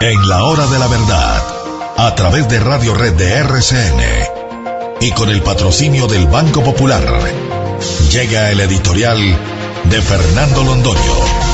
En la hora de la verdad, a través de Radio Red de RCN y con el patrocinio del Banco Popular, llega el editorial de Fernando Londoño.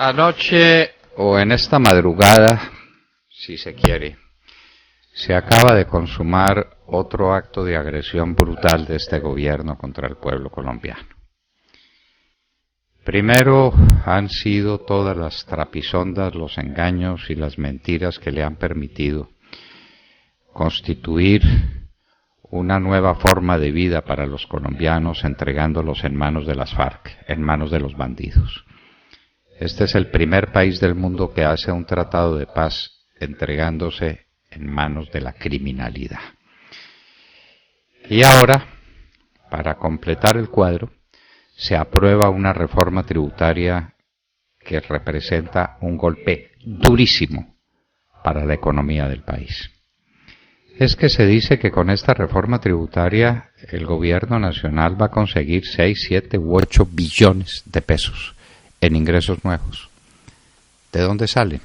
Anoche, o en esta madrugada, si se quiere, se acaba de consumar otro acto de agresión brutal de este gobierno contra el pueblo colombiano. Primero han sido todas las trapisondas, los engaños y las mentiras que le han permitido constituir una nueva forma de vida para los colombianos, entregándolos en manos de las FARC, en manos de los bandidos. Este es el primer país del mundo que hace un tratado de paz entregándose en manos de la criminalidad. Y ahora, para completar el cuadro, se aprueba una reforma tributaria que representa un golpe durísimo para la economía del país. Es que se dice que con esta reforma tributaria el gobierno nacional va a conseguir 6, 7 u 8 billones de pesos en ingresos nuevos. ¿De dónde salen?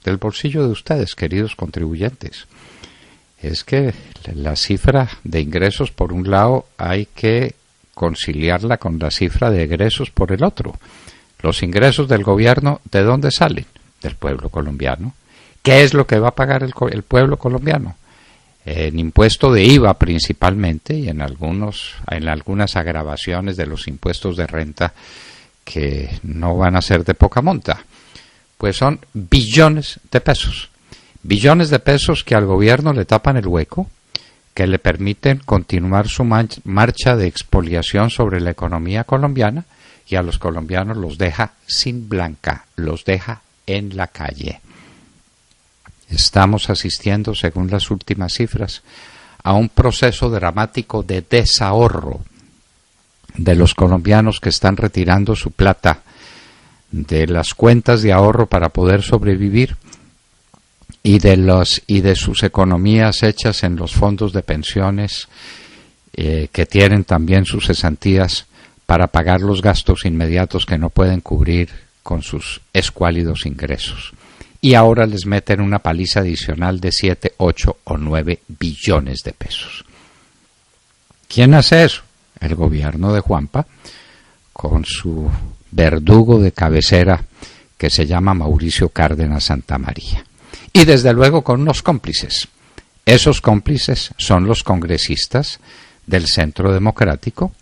Del bolsillo de ustedes, queridos contribuyentes. Es que la cifra de ingresos por un lado hay que conciliarla con la cifra de egresos por el otro. Los ingresos del gobierno, ¿de dónde salen? Del pueblo colombiano. ¿Qué es lo que va a pagar el pueblo colombiano? En impuesto de IVA principalmente y en algunas agravaciones de los impuestos de renta que no van a ser de poca monta, pues son billones de pesos que al gobierno le tapan el hueco, que le permiten continuar su marcha de expoliación sobre la economía colombiana y a los colombianos los deja sin blanca, los deja en la calle. Estamos asistiendo, según las últimas cifras, a un proceso dramático de desahorro de los colombianos que están retirando su plata de las cuentas de ahorro para poder sobrevivir y de sus economías hechas en los fondos de pensiones que tienen también sus cesantías para pagar los gastos inmediatos que no pueden cubrir con sus escuálidos ingresos. Y ahora les meten una paliza adicional de 7, 8 o 9 billones de pesos. ¿Quién hace eso? El gobierno de Juanpa, con su verdugo de cabecera que se llama Mauricio Cárdenas Santamaría. Y desde luego con unos cómplices. Esos cómplices son los congresistas del Centro Democrático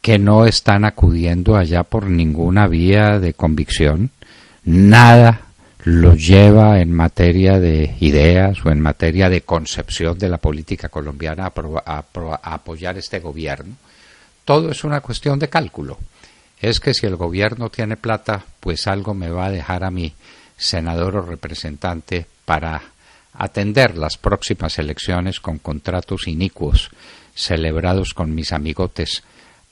que no están acudiendo allá por ninguna vía de convicción. Nada los lleva en materia de ideas o en materia de concepción de la política colombiana a apoyar este gobierno. Todo es una cuestión de cálculo. Es que si el gobierno tiene plata, pues algo me va a dejar a mí, senador o representante, para atender las próximas elecciones con contratos inicuos celebrados con mis amigotes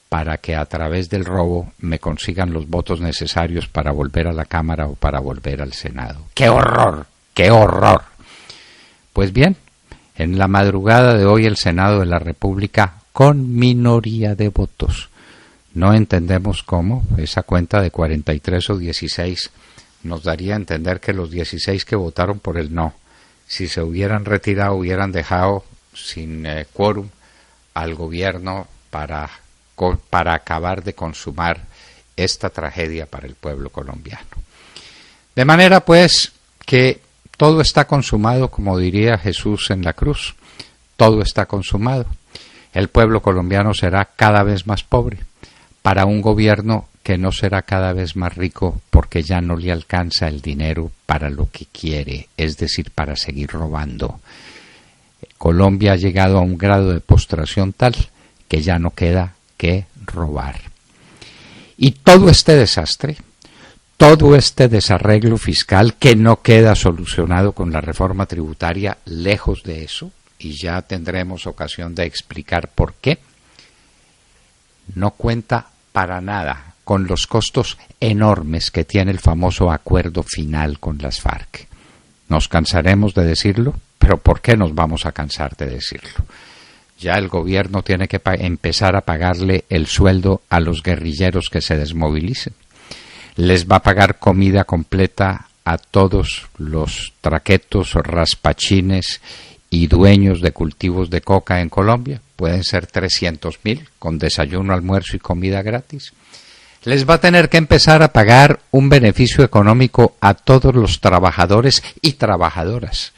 para que a través del robo me consigan los votos necesarios para volver a la Cámara o para volver al Senado. ¡Qué horror! ¡Qué horror! Pues bien, en la madrugada de hoy el Senado de la República, con minoría de votos. No entendemos cómo esa cuenta de 43 o 16 nos daría a entender que los 16 que votaron por el no, si se hubieran retirado, hubieran dejado sin quórum al gobierno para acabar de consumar esta tragedia para el pueblo colombiano. De manera pues que todo está consumado, como diría Jesús en la cruz, todo está consumado. El pueblo colombiano será cada vez más pobre para un gobierno que no será cada vez más rico porque ya no le alcanza el dinero para lo que quiere, es decir, para seguir robando. Colombia ha llegado a un grado de postración tal que ya no queda que robar. Y todo este desastre, todo este desarreglo fiscal que no queda solucionado con la reforma tributaria, lejos de eso, y ya tendremos ocasión de explicar por qué, no cuenta para nada con los costos enormes que tiene el famoso acuerdo final con las FARC. Nos cansaremos de decirlo, pero ¿por qué nos vamos a cansar de decirlo? Ya el gobierno tiene que empezar a pagarle el sueldo a los guerrilleros que se desmovilicen. Les va a pagar comida completa a todos los traquetos, raspachines y dueños de cultivos de coca en Colombia. Pueden ser 300.000 con desayuno, almuerzo y comida gratis. Les va a tener que empezar a pagar un beneficio económico a todos los trabajadores y trabajadoras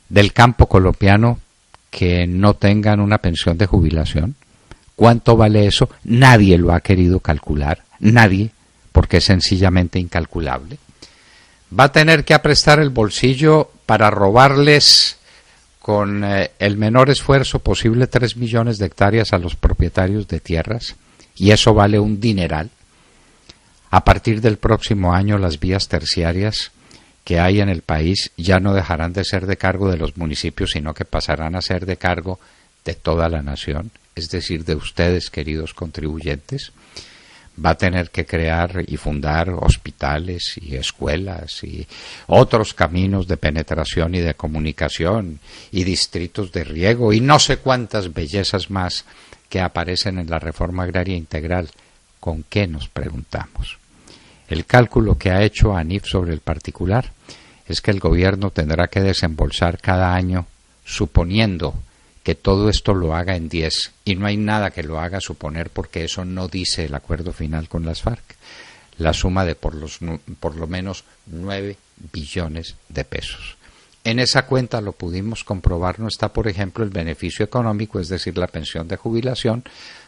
del campo colombiano que no tengan una pensión de jubilación. ¿Cuánto vale eso? Nadie lo ha querido calcular, nadie, porque es sencillamente incalculable. Va a tener que aprestar el bolsillo para robarles con el menor esfuerzo posible 3 millones de hectáreas a los propietarios de tierras, y eso vale un dineral. A partir del próximo año las vías terciarias que hay en el país ya no dejarán de ser de cargo de los municipios, sino que pasarán a ser de cargo de toda la nación, es decir, de ustedes, queridos contribuyentes. Va a tener que crear y fundar hospitales y escuelas y otros caminos de penetración y de comunicación y distritos de riego y no sé cuántas bellezas más que aparecen en la reforma agraria integral. ¿Con qué, nos preguntamos? El cálculo que ha hecho ANIF sobre el particular es que el gobierno tendrá que desembolsar cada año, suponiendo que todo esto lo haga en 10, y no hay nada que lo haga suponer porque eso no dice el acuerdo final con las FARC, la suma de por lo menos 9 billones de pesos. En esa cuenta, lo pudimos comprobar, no está, por ejemplo, el beneficio económico, es decir, la pensión de jubilación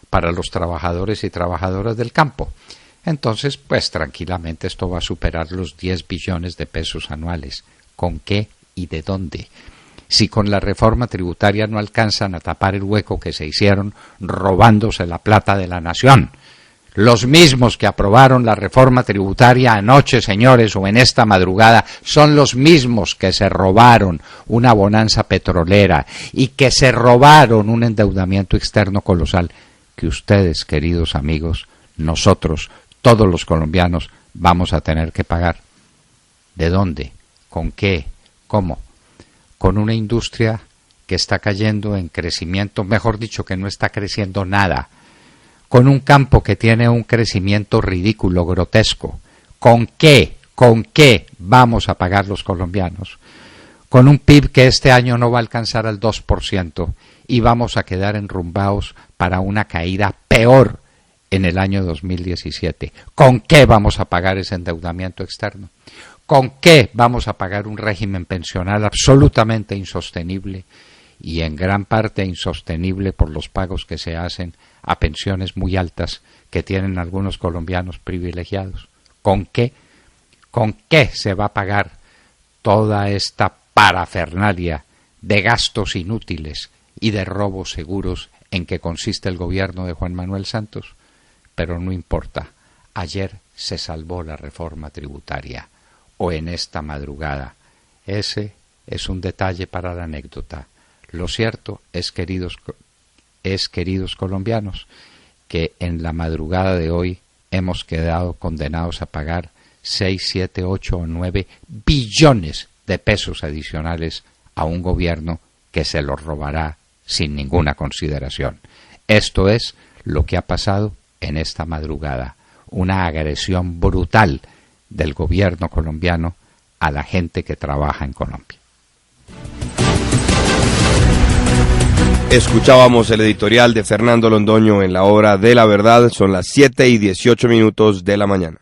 para los trabajadores y trabajadoras del campo. Entonces, pues tranquilamente esto va a superar los 10 billones de pesos anuales. ¿Con qué y de dónde? Si con la reforma tributaria no alcanzan a tapar el hueco que se hicieron robándose la plata de la nación. Los mismos que aprobaron la reforma tributaria anoche, señores, o en esta madrugada, son los mismos que se robaron una bonanza petrolera y que se robaron un endeudamiento externo colosal que ustedes, queridos amigos, nosotros, todos los colombianos, vamos a tener que pagar. ¿De dónde? ¿Con qué? ¿Cómo? Con una industria que está cayendo en crecimiento, mejor dicho, que no está creciendo nada, con un campo que tiene un crecimiento ridículo, grotesco. ¿Con qué? ¿Con qué vamos a pagar los colombianos? Con un PIB que este año no va a alcanzar al 2% y vamos a quedar enrumbados para una caída peor en el año 2017. ¿Con qué vamos a pagar ese endeudamiento externo? ¿Con qué vamos a pagar un régimen pensional absolutamente insostenible y en gran parte insostenible por los pagos que se hacen a pensiones muy altas que tienen algunos colombianos privilegiados? ¿Con qué? ¿Con qué se va a pagar toda esta parafernalia de gastos inútiles y de robos seguros en que consiste el gobierno de Juan Manuel Santos? Pero no importa, ayer se salvó la reforma tributaria, o en esta madrugada. Ese es un detalle para la anécdota. Lo cierto es, queridos colombianos, que en la madrugada de hoy hemos quedado condenados a pagar 6, 7, 8 o 9 billones de pesos adicionales a un gobierno que se los robará sin ninguna consideración. Esto es lo que ha pasado en esta madrugada, una agresión brutal del gobierno colombiano a la gente que trabaja en Colombia. Escuchábamos el editorial de Fernando Londoño en la hora de la verdad. Son las 7:18 de la mañana.